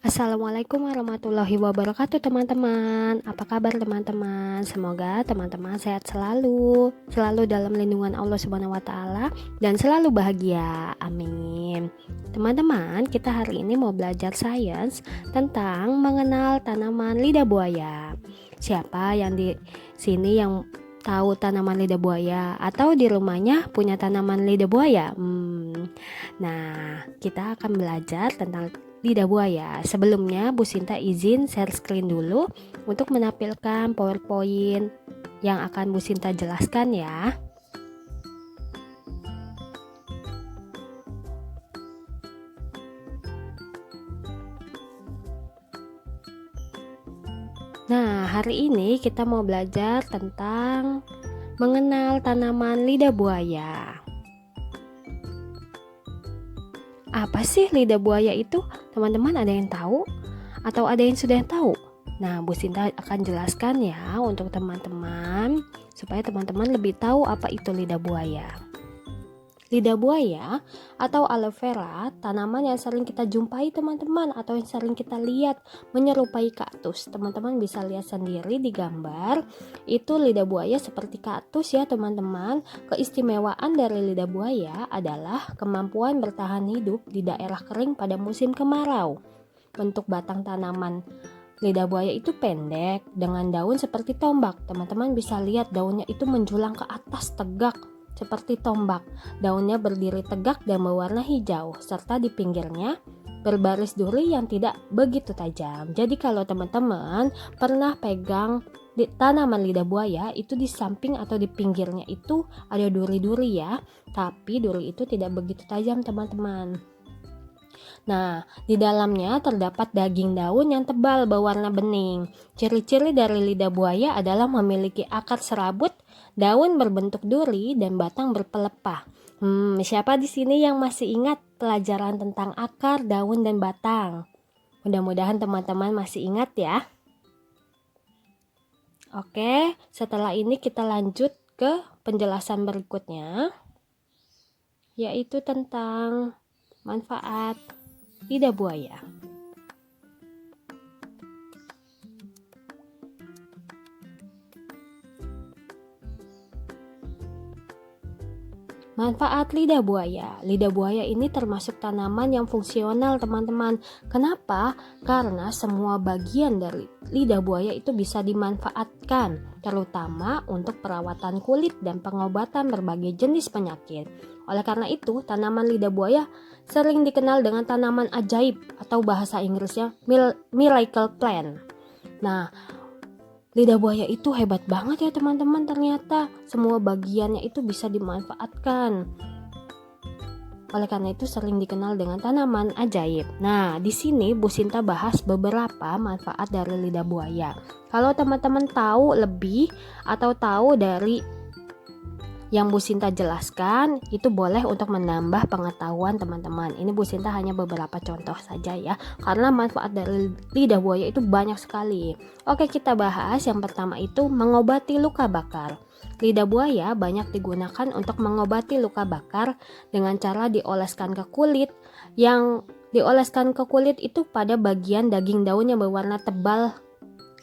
Assalamualaikum warahmatullahi wabarakatuh teman-teman. Apa kabar teman-teman? Semoga teman-teman sehat selalu dalam lindungan Allah Subhanahu wa taala dan selalu bahagia. Amin. Teman-teman, kita hari ini mau belajar sains tentang mengenal tanaman lidah buaya. Siapa yang di sini yang tahu tanaman lidah buaya atau di rumahnya punya tanaman lidah buaya? Nah, kita akan belajar tentang lidah buaya. Sebelumnya Bu Sinta izin share screen dulu untuk menampilkan PowerPoint yang akan Bu Sinta jelaskan ya. Nah, hari ini kita mau belajar tentang mengenal tanaman lidah buaya. Apa sih lidah buaya itu? Teman-teman ada yang tahu? Atau ada yang sudah tahu? Nah, Bu Sinta akan jelaskan ya untuk teman-teman supaya teman-teman lebih tahu apa itu lidah buaya. Lidah buaya atau aloe vera, tanaman yang sering kita jumpai teman-teman atau yang sering kita lihat menyerupai kaktus. Teman-teman bisa lihat sendiri di gambar. Itu lidah buaya seperti kaktus ya teman-teman. Keistimewaan dari lidah buaya adalah kemampuan bertahan hidup di daerah kering pada musim kemarau. Bentuk batang tanaman lidah buaya itu pendek dengan daun seperti tombak. Teman-teman bisa lihat daunnya itu menjulang ke atas tegak seperti tombak. Daunnya berdiri tegak dan berwarna hijau, serta di pinggirnya berbaris duri yang tidak begitu tajam. Jadi kalau teman-teman pernah pegang di tanaman lidah buaya, itu di samping atau di pinggirnya itu ada duri-duri ya, tapi duri itu tidak begitu tajam teman-teman. Nah, di dalamnya terdapat daging daun yang tebal berwarna bening. Ciri-ciri dari lidah buaya adalah memiliki akar serabut, daun berbentuk duri, dan batang berpelepah. Siapa di sini yang masih ingat pelajaran tentang akar, daun, dan batang? Mudah-mudahan teman-teman masih ingat ya. Oke, setelah ini kita lanjut ke penjelasan berikutnya, yaitu tentang manfaat lidah buaya. Manfaat lidah buaya. Lidah buaya ini termasuk tanaman yang fungsional teman-teman. Kenapa? Karena semua bagian dari lidah buaya itu bisa dimanfaatkan, terutama untuk perawatan kulit dan pengobatan berbagai jenis penyakit. Oleh karena itu, tanaman lidah buaya sering dikenal dengan tanaman ajaib atau bahasa Inggrisnya miracle plant. Nah, lidah buaya itu hebat banget ya teman-teman, ternyata semua bagiannya itu bisa dimanfaatkan. Oleh karena itu sering dikenal dengan tanaman ajaib. Nah, di sini Bu Sinta bahas beberapa manfaat dari lidah buaya. Kalau teman-teman tahu lebih atau tahu dari yang Bu Sinta jelaskan, itu boleh untuk menambah pengetahuan teman-teman. Ini Bu Sinta hanya beberapa contoh saja ya, karena manfaat dari lidah buaya itu banyak sekali. Oke, kita bahas yang pertama itu mengobati luka bakar. Lidah buaya banyak digunakan untuk mengobati luka bakar dengan cara dioleskan ke kulit. Yang dioleskan ke kulit itu pada bagian daging daun yang berwarna tebal,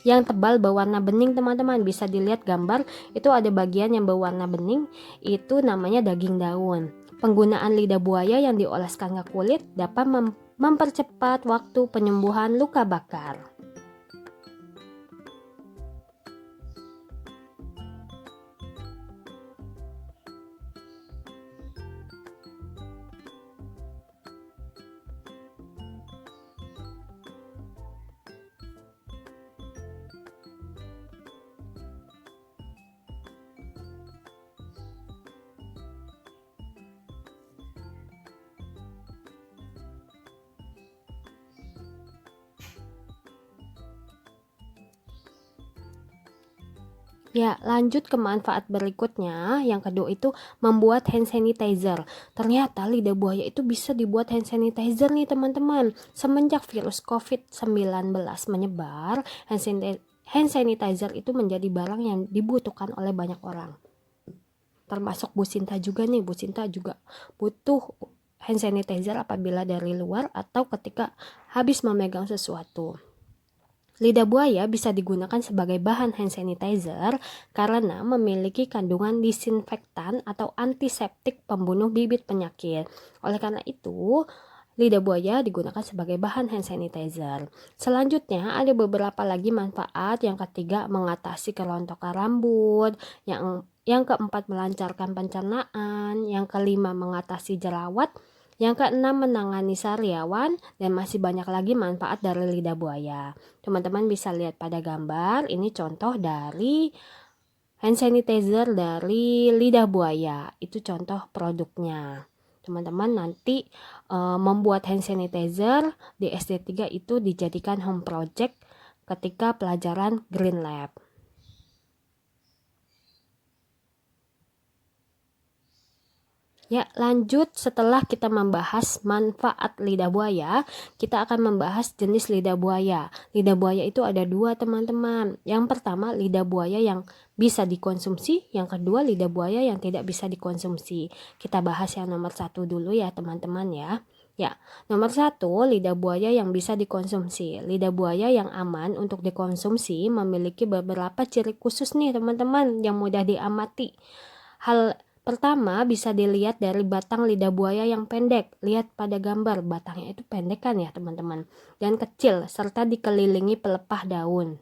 yang tebal berwarna bening teman-teman. Bisa dilihat gambar, itu ada bagian yang berwarna bening, itu namanya daging daun. Penggunaan lidah buaya yang dioleskan ke kulit dapat mempercepat waktu penyembuhan luka bakar. Ya, lanjut ke manfaat berikutnya. Yang kedua itu membuat hand sanitizer. Ternyata lidah buaya itu bisa dibuat hand sanitizer nih teman-teman. Semenjak virus COVID-19 menyebar, hand sanitizer itu menjadi barang yang dibutuhkan oleh banyak orang. Termasuk Bu Sinta juga nih. Bu Sinta juga butuh hand sanitizer apabila dari luar atau ketika habis memegang sesuatu. Lidah buaya bisa digunakan sebagai bahan hand sanitizer karena memiliki kandungan disinfektan atau antiseptik pembunuh bibit penyakit. Oleh karena itu, lidah buaya digunakan sebagai bahan hand sanitizer. Selanjutnya ada beberapa lagi manfaat. Yang ketiga, mengatasi kerontokan rambut. Yang keempat, melancarkan pencernaan. Yang kelima, mengatasi jerawat. Yang keenam, menangani sariawan, dan masih banyak lagi manfaat dari lidah buaya. Teman-teman bisa lihat pada gambar, ini contoh dari hand sanitizer dari lidah buaya. Itu contoh produknya. Teman-teman nanti membuat hand sanitizer di SD3 itu dijadikan home project ketika pelajaran Green Lab. Ya, lanjut setelah kita membahas manfaat lidah buaya, kita akan membahas jenis lidah buaya. Lidah buaya itu ada dua, teman-teman. Yang pertama, lidah buaya yang bisa dikonsumsi. Yang kedua, lidah buaya yang tidak bisa dikonsumsi. Kita bahas yang nomor satu dulu ya, teman-teman ya. Ya, nomor satu, lidah buaya yang bisa dikonsumsi. Lidah buaya yang aman untuk dikonsumsi memiliki beberapa ciri khusus nih, teman-teman, yang mudah diamati. Hal pertama bisa dilihat dari batang lidah buaya yang pendek. Lihat pada gambar, batangnya itu pendek kan ya teman-teman, dan kecil serta dikelilingi pelepah daun.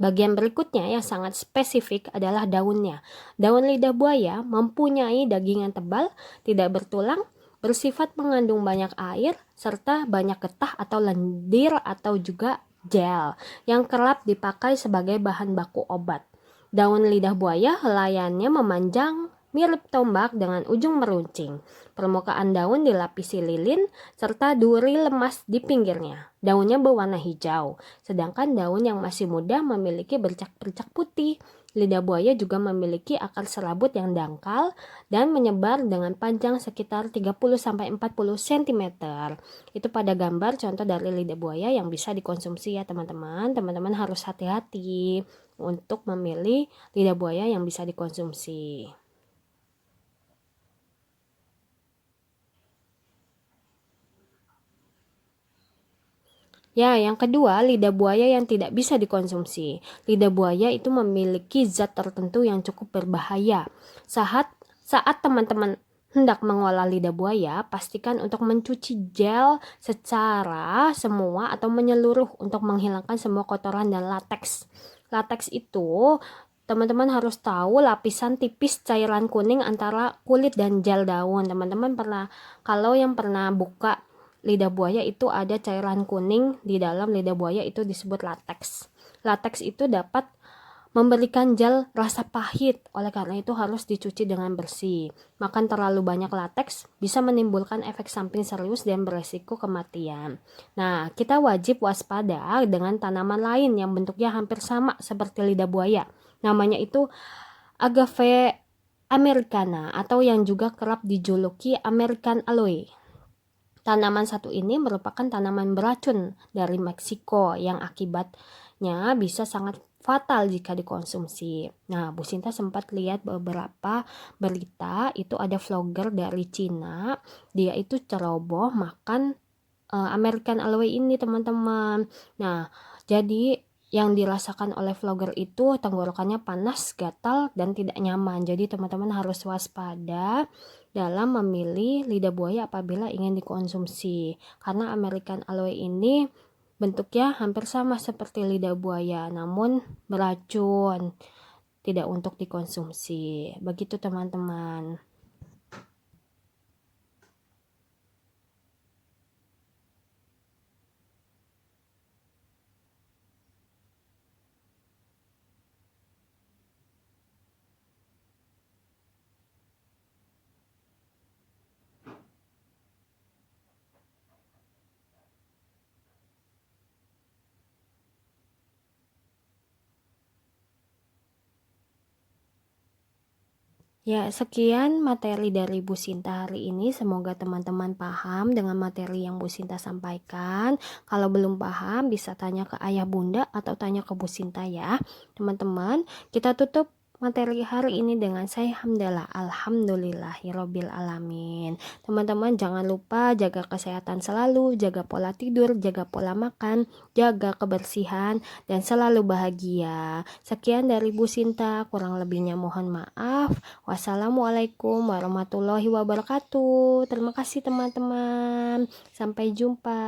Bagian berikutnya yang sangat spesifik adalah daunnya. Daun lidah buaya mempunyai dagingan tebal, tidak bertulang, bersifat mengandung banyak air, serta banyak getah atau lendir atau juga gel yang kerap dipakai sebagai bahan baku obat. Daun lidah buaya helaiannya memanjang mirip tombak dengan ujung meruncing. Permukaan daun dilapisi lilin serta duri lemas di pinggirnya. Daunnya berwarna hijau, sedangkan daun yang masih muda memiliki bercak-bercak putih. Lidah buaya juga memiliki akar serabut yang dangkal dan menyebar dengan panjang sekitar 30-40 cm. Itu pada gambar contoh dari lidah buaya yang bisa dikonsumsi ya teman-teman. Teman-teman harus hati-hati untuk memilih lidah buaya yang bisa dikonsumsi. Ya, yang kedua, lidah buaya yang tidak bisa dikonsumsi. Lidah buaya itu memiliki zat tertentu yang cukup berbahaya. Saat teman-teman hendak mengolah lidah buaya, pastikan untuk mencuci gel secara semua atau menyeluruh untuk menghilangkan semua kotoran dan lateks. Lateks itu teman-teman harus tahu lapisan tipis cairan kuning antara kulit dan gel daun. Teman-teman kalau yang pernah buka lidah buaya itu ada cairan kuning di dalam lidah buaya, itu disebut lateks. Lateks itu dapat memberikan gel rasa pahit, oleh karena itu harus dicuci dengan bersih. Makan terlalu banyak lateks bisa menimbulkan efek samping serius dan beresiko kematian. Nah, kita wajib waspada dengan tanaman lain yang bentuknya hampir sama seperti lidah buaya. Namanya itu Agave americana atau yang juga kerap dijuluki American aloe. Tanaman satu ini merupakan tanaman beracun dari Meksiko yang akibatnya bisa sangat fatal jika dikonsumsi. Nah, Bu Sinta sempat lihat beberapa berita, itu ada vlogger dari Cina, dia itu ceroboh makan American aloe ini, teman-teman. Nah, jadi yang dirasakan oleh vlogger itu tenggorokannya panas, gatal, dan tidak nyaman. Jadi teman-teman harus waspada dalam memilih lidah buaya apabila ingin dikonsumsi. Karena American aloe ini bentuknya hampir sama seperti lidah buaya, namun beracun, tidak untuk dikonsumsi. Begitu teman-teman. Ya, sekian materi dari Bu Sinta hari ini. Semoga teman-teman paham dengan materi yang Bu Sinta sampaikan. Kalau belum paham, bisa tanya ke ayah bunda atau tanya ke Bu Sinta ya. Teman-teman, kita tutup materi hari ini dengan saya Hamdala. Alhamdulillahirobbil alamin. Teman-teman jangan lupa jaga kesehatan selalu, jaga pola tidur, jaga pola makan, jaga kebersihan, dan selalu bahagia. Sekian dari Bu Sinta, kurang lebihnya mohon maaf. Wassalamualaikum warahmatullahi wabarakatuh. Terima kasih teman-teman. Sampai jumpa.